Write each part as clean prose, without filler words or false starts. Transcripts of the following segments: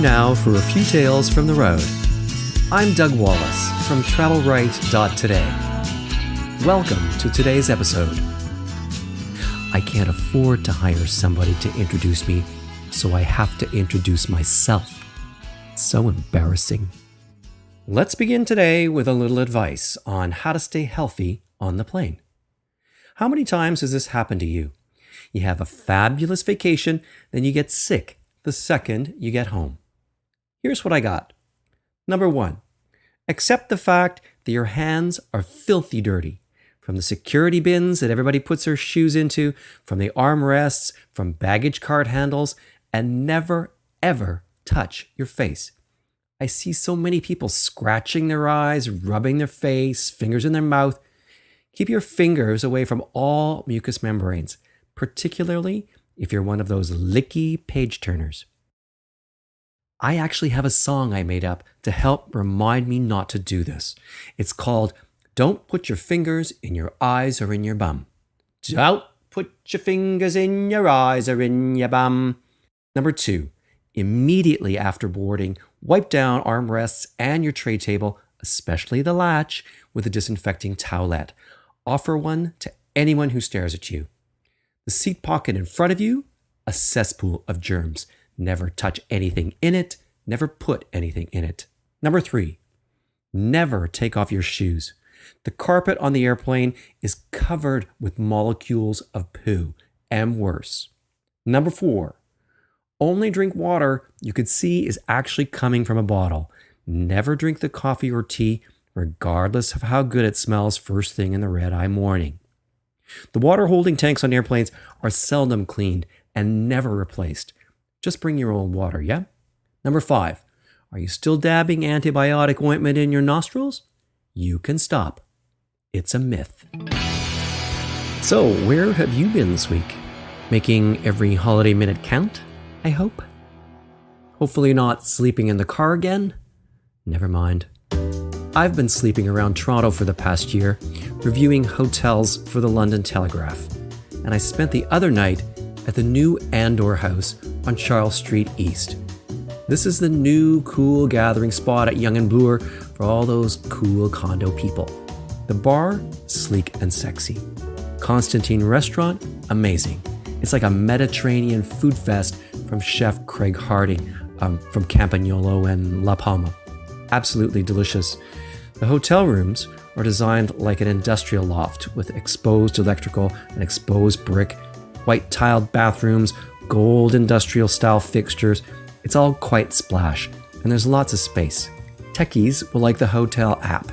now for a few tales from the road. I'm Doug Wallace from TravelRight.Today. Welcome to today's episode. I can't afford to hire somebody to introduce me, so I have to introduce myself. So embarrassing. Let's begin today with a little advice on how to stay healthy on the plane. How many times has this happened to you? You have a fabulous vacation, then you get sick the second you get home. Here's what I got. Number 1, accept the fact that your hands are filthy dirty. From the security bins that everybody puts their shoes into, from the armrests, from baggage cart handles, and never, ever touch your face. I see so many people scratching their eyes, rubbing their face, fingers in their mouth. Keep your fingers away from all mucous membranes, particularly if you're one of those licky page turners. I actually have a song I made up to help remind me not to do this. It's called Don't Put Your Fingers in Your Eyes or in Your Bum. Don't put your fingers in your eyes or in your bum. Number 2, immediately after boarding, wipe down armrests and your tray table, especially the latch, with a disinfecting towelette. Offer one to anyone who stares at you. The seat pocket in front of you, a cesspool of germs. Never touch anything in it. Never put anything in it. Number 3, never take off your shoes. The carpet on the airplane is covered with molecules of poo, and worse. Number 4, only drink water you could see is actually coming from a bottle. Never drink the coffee or tea, regardless of how good it smells first thing in the red-eye morning. The water holding tanks on airplanes are seldom cleaned and never replaced. Just bring your own water, yeah? Number 5, are you still dabbing antibiotic ointment in your nostrils? You can stop. It's a myth. So, where have you been this week? Making every holiday minute count, I hope? Hopefully not sleeping in the car again? Never mind. I've been sleeping around Toronto for the past year, reviewing hotels for the London Telegraph. And I spent the other night at the new Anndore House on Charles Street East. This is the new cool gathering spot at Yonge and Bloor for all those cool condo people. The bar, sleek and sexy. Constantine restaurant, amazing. It's like a Mediterranean food fest from Chef Craig Harding from Campagnolo and La Palma. Absolutely delicious. The hotel rooms are designed like an industrial loft with exposed electrical and exposed brick, white tiled bathrooms, gold industrial style fixtures. It's all quite splash, and there's lots of space. Techies will like the hotel app.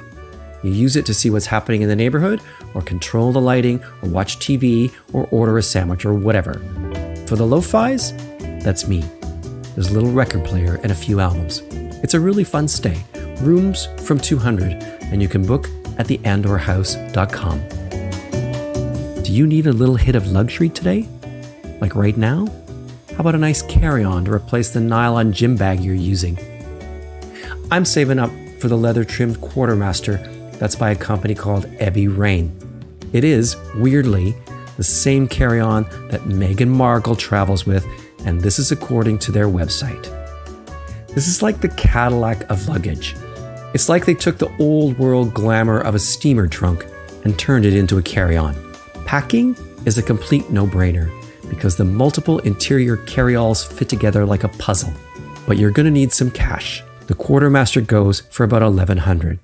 You use it to see what's happening in the neighborhood, or control the lighting, or watch TV, or order a sandwich, or whatever. For the lo-fis, that's me. There's a little record player and a few albums. It's a really fun stay. Rooms from $200, and you can book at theanddorehouse.com. Do you need a little hit of luxury today? Like right now? How about a nice carry-on to replace the nylon gym bag you're using? I'm saving up for the leather-trimmed Quartermaster that's by a company called Ebby Rane. It is, weirdly, the same carry-on that Meghan Markle travels with, and this is according to their website. This is like the Cadillac of luggage. It's like they took the old world glamour of a steamer trunk and turned it into a carry-on. Packing is a complete no-brainer because the multiple interior carry-alls fit together like a puzzle. But you're going to need some cash. The Quartermaster goes for about $1,100.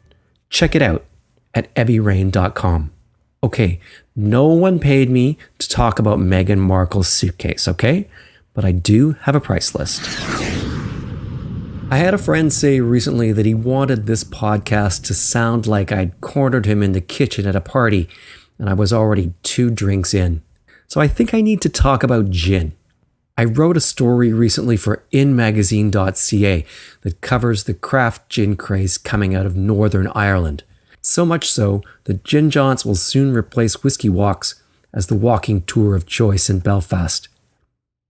Check it out at ebbyrane.com. Okay, no one paid me to talk about Meghan Markle's suitcase, okay? But I do have a price list. I had a friend say recently that he wanted this podcast to sound like I'd cornered him in the kitchen at a party and I was already 2 drinks in. So I think I need to talk about gin. I wrote a story recently for inmagazine.ca that covers the craft gin craze coming out of Northern Ireland. So much so that gin jaunts will soon replace whiskey walks as the walking tour of choice in Belfast.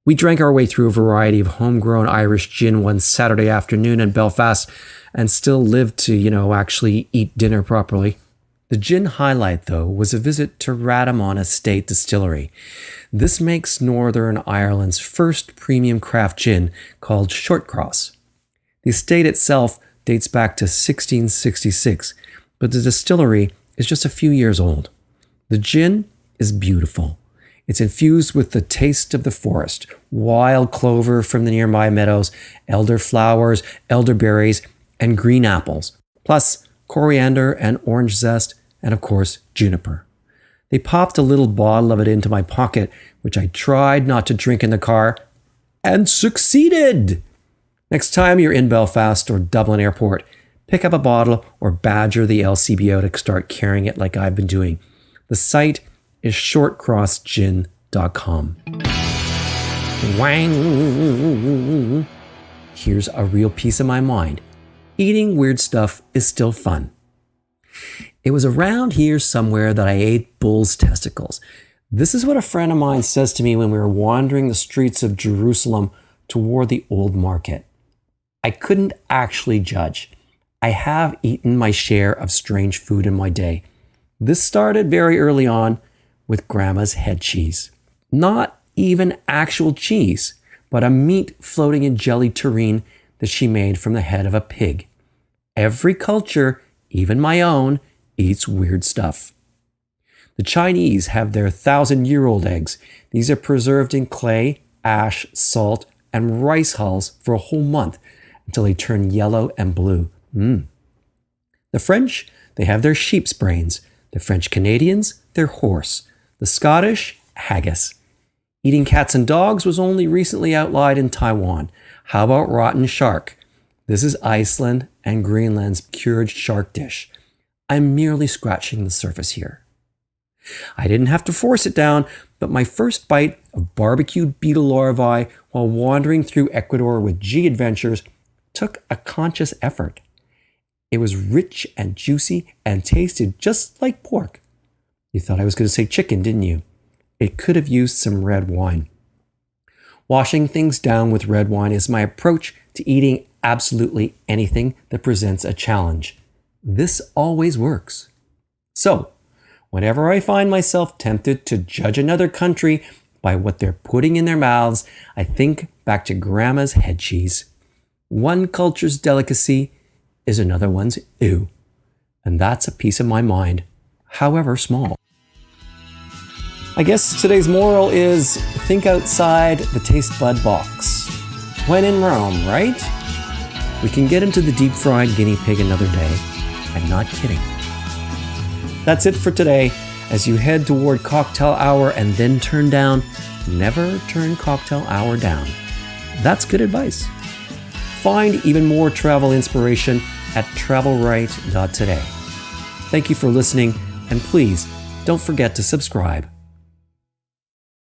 We drank our way through a variety of homegrown Irish gin one Saturday afternoon in Belfast and still lived to, actually eat dinner properly. The gin highlight, though, was a visit to Radamon Estate Distillery. This makes Northern Ireland's first premium craft gin called Short Cross. The estate itself dates back to 1666, but the distillery is just a few years old. The gin is beautiful. It's infused with the taste of the forest, wild clover from the nearby meadows, elderflowers, elderberries, and green apples, plus coriander and orange zest, and of course, juniper. They popped a little bottle of it into my pocket, which I tried not to drink in the car, and succeeded! Next time you're in Belfast or Dublin Airport, pick up a bottle or badger the LCBO to start carrying it like I've been doing. The site is shortcrossgin.com. Wang! Here's a real piece of my mind. Eating weird stuff is still fun. It was around here somewhere that I ate bull's testicles. This is what a friend of mine says to me when we were wandering the streets of Jerusalem toward the old market. I couldn't actually judge. I have eaten my share of strange food in my day. This started very early on with Grandma's head cheese. Not even actual cheese, but a meat floating in jelly terrine that she made from the head of a pig. Every culture, even my own, eats weird stuff. The Chinese have their 1,000-year-old eggs. These are preserved in clay, ash, salt, and rice hulls for a whole month until they turn yellow and blue. The French, they have their sheep's brains. The French Canadians, their horse. The Scottish, haggis. Eating cats and dogs was only recently outlawed in Taiwan. How about rotten shark? This is Iceland and Greenland's cured shark dish. I'm merely scratching the surface here. I didn't have to force it down, but my first bite of barbecued beetle larvae while wandering through Ecuador with G Adventures took a conscious effort. It was rich and juicy and tasted just like pork. You thought I was going to say chicken, didn't you? It could have used some red wine. Washing things down with red wine is my approach to eating absolutely anything that presents a challenge. This always works. So, whenever I find myself tempted to judge another country by what they're putting in their mouths, I think back to Grandma's head cheese. One culture's delicacy is another one's ew. And that's a piece of my mind, however small. I guess today's moral is think outside the taste bud box. When in Rome, right? We can get into the deep fried guinea pig another day. I'm not kidding. That's it for today. As you head toward cocktail hour and then turn down, never turn cocktail hour down. That's good advice. Find even more travel inspiration at TravelRight.Today. Thank you for listening, and please don't forget to subscribe.